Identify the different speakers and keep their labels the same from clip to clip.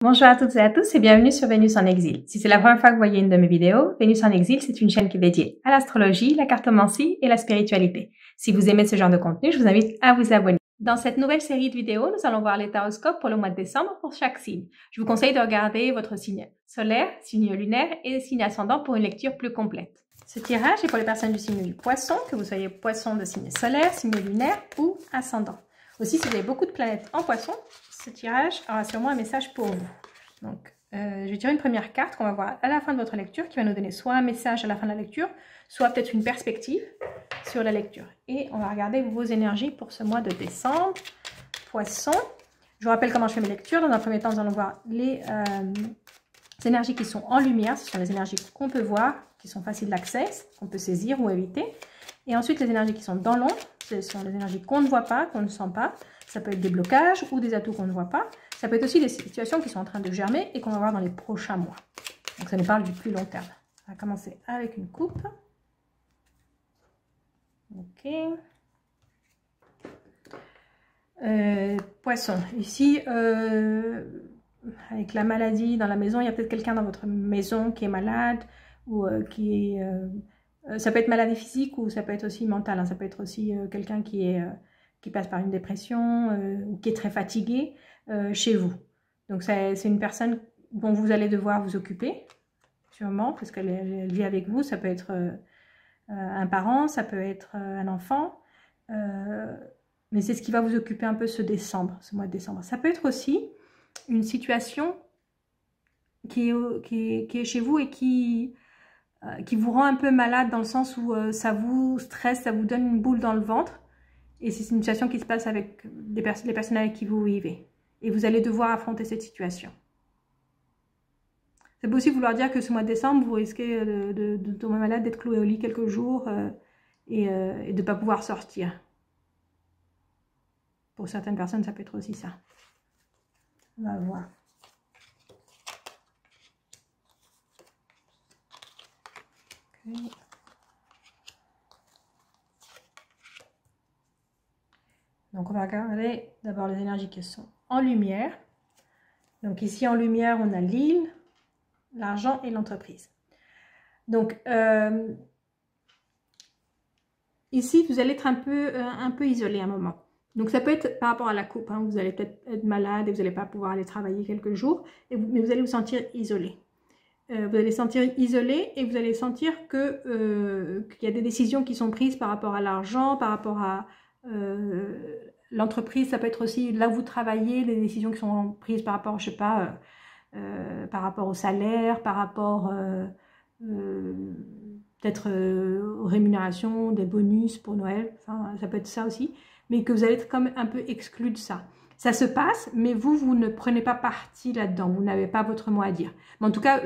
Speaker 1: Bonjour à toutes et à tous et bienvenue sur Vénus en exil. Si c'est la première fois que vous voyez une de mes vidéos, Vénus en exil, c'est une chaîne qui est dédiée à l'astrologie, la cartomancie et la spiritualité. Si vous aimez ce genre de contenu, je vous invite à vous abonner. Dans cette nouvelle série de vidéos, nous allons voir les taroscopes pour le mois de décembre pour chaque signe. Je vous conseille de regarder votre signe solaire, signe lunaire et signe ascendant pour une lecture plus complète. Ce tirage est pour les personnes du signe du poisson, que vous soyez poisson de signe solaire, signe lunaire ou ascendant. Aussi, si vous avez beaucoup de planètes en poisson, ce tirage aura sûrement un message pour vous. Donc, je vais tirer une première carte qu'on va voir à la fin de votre lecture, qui va nous donner soit un message à la fin de la lecture, soit peut-être une perspective sur la lecture. Et on va regarder vos énergies pour ce mois de décembre. Poisson. Je vous rappelle comment je fais mes lectures. Dans un premier temps, nous allons voir les énergies qui sont en lumière. Ce sont les énergies qu'on peut voir, qui sont faciles d'accès, qu'on peut saisir ou éviter. Et ensuite, les énergies qui sont dans l'ombre, ce sont les énergies qu'on ne voit pas, qu'on ne sent pas. Ça peut être des blocages ou des atouts qu'on ne voit pas. Ça peut être aussi des situations qui sont en train de germer et qu'on va voir dans les prochains mois. Donc, ça nous parle du plus long terme. On va commencer avec une coupe. Ok. Poisson. Ici, avec la maladie dans la maison, il y a peut-être quelqu'un dans votre maison qui est malade ou qui est... ça peut être maladie physique ou ça peut être aussi mental. Hein. Ça peut être aussi quelqu'un qui passe par une dépression ou qui est très fatigué chez vous. Donc c'est une personne dont vous allez devoir vous occuper, sûrement, parce qu'elle vit avec vous. Ça peut être un parent, ça peut être un enfant. Mais c'est ce qui va vous occuper un peu ce mois de décembre. Ça peut être aussi une situation qui est chez vous et qui vous rend un peu malade dans le sens où ça vous stresse, ça vous donne une boule dans le ventre. Et c'est une situation qui se passe avec les personnes avec qui vous vivez. Et vous allez devoir affronter cette situation. Ça peut aussi vouloir dire que ce mois de décembre, vous risquez de tomber malade, d'être cloué au lit quelques jours et de ne pas pouvoir sortir. Pour certaines personnes, ça peut être aussi ça. On va voir. Okay. Donc, on va regarder d'abord les énergies qui sont en lumière. Donc, ici, en lumière, on a l'île, l'argent et l'entreprise. Donc, ici, vous allez être un peu isolé à un moment. Donc, ça peut être par rapport à la coupe. Hein, vous allez peut-être être malade et vous n'allez pas pouvoir aller travailler quelques jours. Mais vous allez vous sentir isolé. Vous allez sentir isolé et vous allez sentir qu'il y a des décisions qui sont prises par rapport à l'argent, par rapport à l'entreprise. Ça peut être aussi là où vous travaillez, des décisions qui sont prises par rapport, je sais pas, par rapport au salaire, par rapport peut-être aux rémunérations, des bonus pour Noël. Enfin, ça peut être ça aussi. Mais que vous allez être comme un peu exclu de ça. Ça se passe, mais vous ne prenez pas parti là-dedans. Vous n'avez pas votre mot à dire. Mais en tout cas,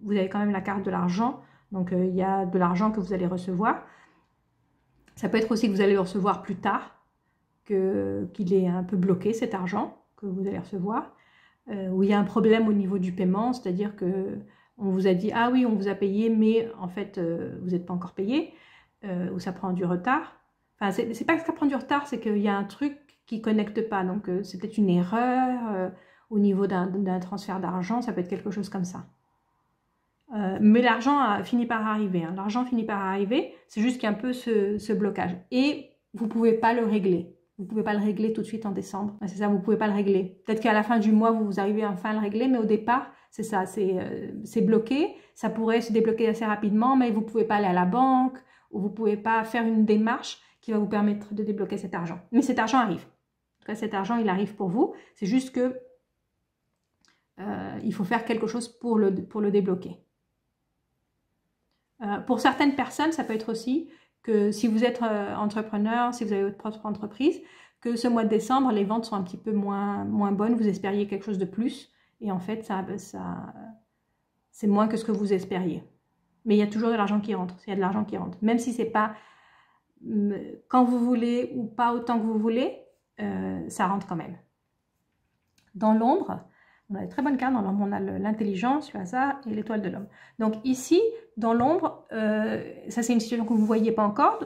Speaker 1: vous avez quand même la carte de l'argent. Donc, il y a de l'argent que vous allez recevoir. Ça peut être aussi que vous allez le recevoir plus tard, qu'il est un peu bloqué, cet argent que vous allez recevoir. Où il y a un problème au niveau du paiement, c'est-à-dire que on vous a dit « Ah oui, on vous a payé, mais en fait, vous n'êtes pas encore payé. » Ou ça prend du retard. Enfin, c'est pas que ça prend du retard, c'est qu'il y a un truc qui ne connecte pas. Donc, c'est peut-être une erreur au niveau d'un transfert d'argent. Ça peut être quelque chose comme ça. Mais l'argent finit par arriver. Hein. L'argent finit par arriver. C'est juste qu'il y a un peu ce blocage. Et vous ne pouvez pas le régler. Vous ne pouvez pas le régler tout de suite en décembre. C'est ça, vous ne pouvez pas le régler. Peut-être qu'à la fin du mois, vous arrivez enfin à le régler. Mais au départ, c'est ça. C'est bloqué. Ça pourrait se débloquer assez rapidement. Mais vous ne pouvez pas aller à la banque. Ou vous ne pouvez pas faire une démarche qui va vous permettre de débloquer cet argent. Mais cet argent arrive. En tout cas, cet argent, il arrive pour vous. C'est juste que il faut faire quelque chose pour le débloquer. Pour certaines personnes, ça peut être aussi que si vous êtes entrepreneur, si vous avez votre propre entreprise, que ce mois de décembre, les ventes sont un petit peu moins bonnes. Vous espériez quelque chose de plus. Et en fait, c'est moins que ce que vous espériez. Mais il y a toujours de l'argent qui rentre. Il y a de l'argent qui rentre. Même si ce n'est pas quand vous voulez ou pas autant que vous voulez, ça rentre quand même. Dans l'ombre, on a des très bonnes cartes. Dans l'ombre, on a l'intelligence, le hasard et l'étoile de l'homme. Donc ici, dans l'ombre, ça c'est une situation que vous ne voyez pas encore.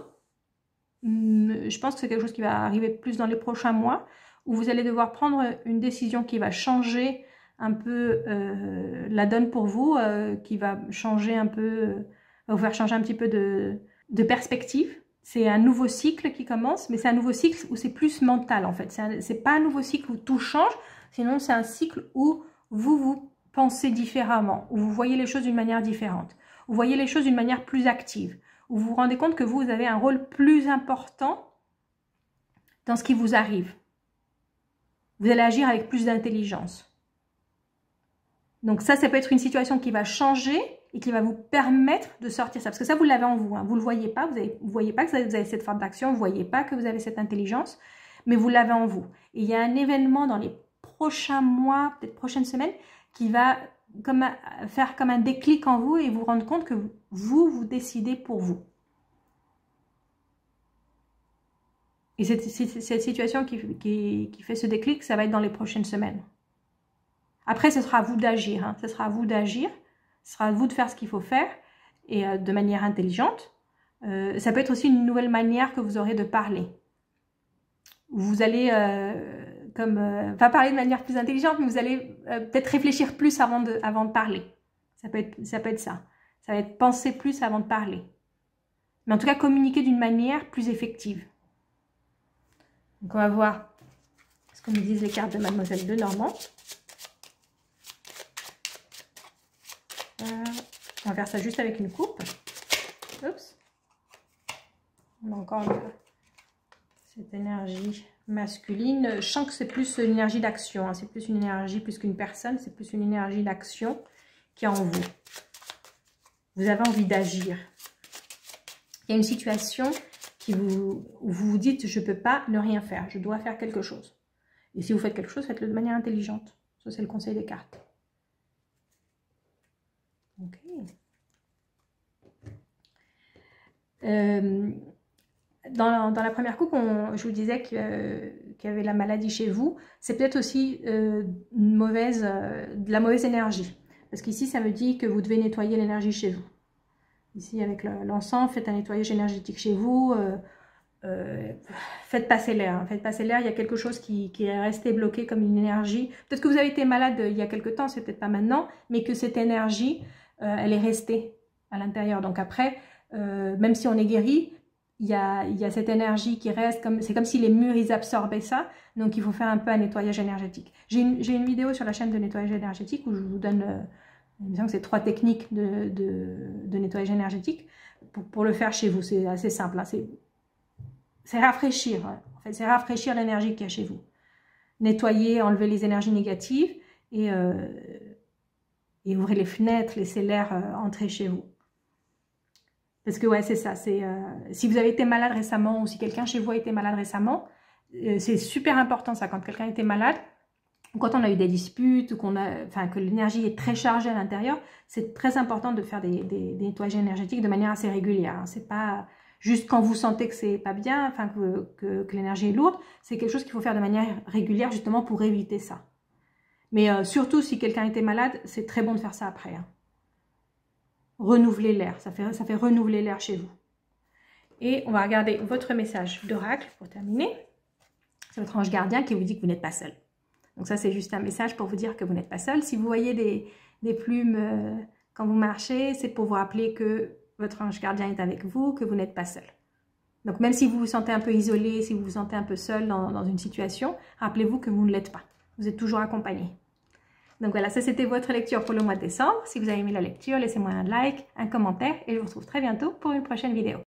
Speaker 1: Je pense que c'est quelque chose qui va arriver plus dans les prochains mois, où vous allez devoir prendre une décision qui va changer un peu la donne pour vous, qui va changer un peu, va vous faire changer un petit peu de perspective. C'est un nouveau cycle qui commence, mais c'est un nouveau cycle où c'est plus mental en fait. C'est pas un nouveau cycle où tout change, sinon c'est un cycle où vous pensez différemment, où vous voyez les choses d'une manière différente, où vous voyez les choses d'une manière plus active, où vous vous rendez compte que vous avez un rôle plus important dans ce qui vous arrive. Vous allez agir avec plus d'intelligence. Donc ça peut être une situation qui va changer et qui va vous permettre de sortir ça. Parce que ça, vous l'avez en vous. Hein. Vous ne le voyez pas. Vous voyez pas que vous avez cette force d'action. Vous ne voyez pas que vous avez cette intelligence. Mais vous l'avez en vous. Et il y a un événement dans les prochains mois, peut-être prochaines semaines, qui va faire comme un déclic en vous et vous rendre compte que vous décidez pour vous. Et cette situation qui fait ce déclic, ça va être dans les prochaines semaines. Après, ce sera à vous d'agir. Hein. Ce sera à vous d'agir. Ce sera à vous de faire ce qu'il faut faire et de manière intelligente. Ça peut être aussi une nouvelle manière que vous aurez de parler. Vous allez pas parler de manière plus intelligente, mais vous allez peut-être réfléchir plus avant de parler. Ça peut être ça. Ça va être penser plus avant de parler. Mais en tout cas, communiquer d'une manière plus effective. Donc, on va voir ce que nous disent les cartes de Mademoiselle Lenormand. On va faire ça juste avec une coupe. Oups. On a encore cette énergie masculine. Je sens que c'est plus une énergie d'action. Hein. C'est plus une énergie plus qu'une personne. C'est plus une énergie d'action qui est en vous. Vous avez envie d'agir. Il y a une situation où vous vous dites, je ne peux pas ne rien faire. Je dois faire quelque chose. Et si vous faites quelque chose, faites-le de manière intelligente. Ça, c'est le conseil des cartes. Ok. Dans la première coupe, je vous disais qu'il y avait la maladie chez vous. C'est peut-être aussi de la mauvaise énergie. Parce qu'ici, ça me dit que vous devez nettoyer l'énergie chez vous. Ici, avec l'encens, faites un nettoyage énergétique chez vous. Faites passer l'air. Hein. Faites passer l'air. Il y a quelque chose qui est resté bloqué comme une énergie. Peut-être que vous avez été malade il y a quelque temps, c'est peut-être pas maintenant, mais que cette énergie, elle est restée à l'intérieur. Donc après, même si on est guéri, il y a cette énergie qui reste. C'est comme si les murs, ils absorbaient ça. Donc il faut faire un peu un nettoyage énergétique. J'ai une vidéo sur la chaîne de nettoyage énergétique où je vous donne... il me semble que c'est 3 techniques de nettoyage énergétique pour le faire chez vous. C'est assez simple. Hein. C'est rafraîchir. Hein. En fait, c'est rafraîchir l'énergie qu'il y a chez vous. Nettoyer, enlever les énergies négatives et ouvrir les fenêtres, laisser l'air entrer chez vous. Parce que ouais, c'est ça. Si vous avez été malade récemment ou si quelqu'un chez vous a été malade récemment, c'est super important ça. Quand quelqu'un était malade, quand on a eu des disputes, ou que l'énergie est très chargée à l'intérieur, c'est très important de faire des nettoyages énergétiques de manière assez régulière. Hein. C'est pas juste quand vous sentez que c'est pas bien, que l'énergie est lourde. C'est quelque chose qu'il faut faire de manière régulière justement pour éviter ça. Mais surtout si quelqu'un était malade, c'est très bon de faire ça après. Hein. Renouveler l'air, ça fait renouveler l'air chez vous. Et on va regarder votre message d'oracle pour terminer. C'est votre ange gardien qui vous dit que vous n'êtes pas seul. Donc ça, c'est juste un message pour vous dire que vous n'êtes pas seul. Si vous voyez des plumes quand vous marchez, c'est pour vous rappeler que votre ange gardien est avec vous, que vous n'êtes pas seul. Donc même si vous vous sentez un peu isolé, si vous vous sentez un peu seul dans une situation, rappelez-vous que vous ne l'êtes pas. Vous êtes toujours accompagné. Donc voilà, ça c'était votre lecture pour le mois de décembre. Si vous avez aimé la lecture, laissez-moi un like, un commentaire et je vous retrouve très bientôt pour une prochaine vidéo.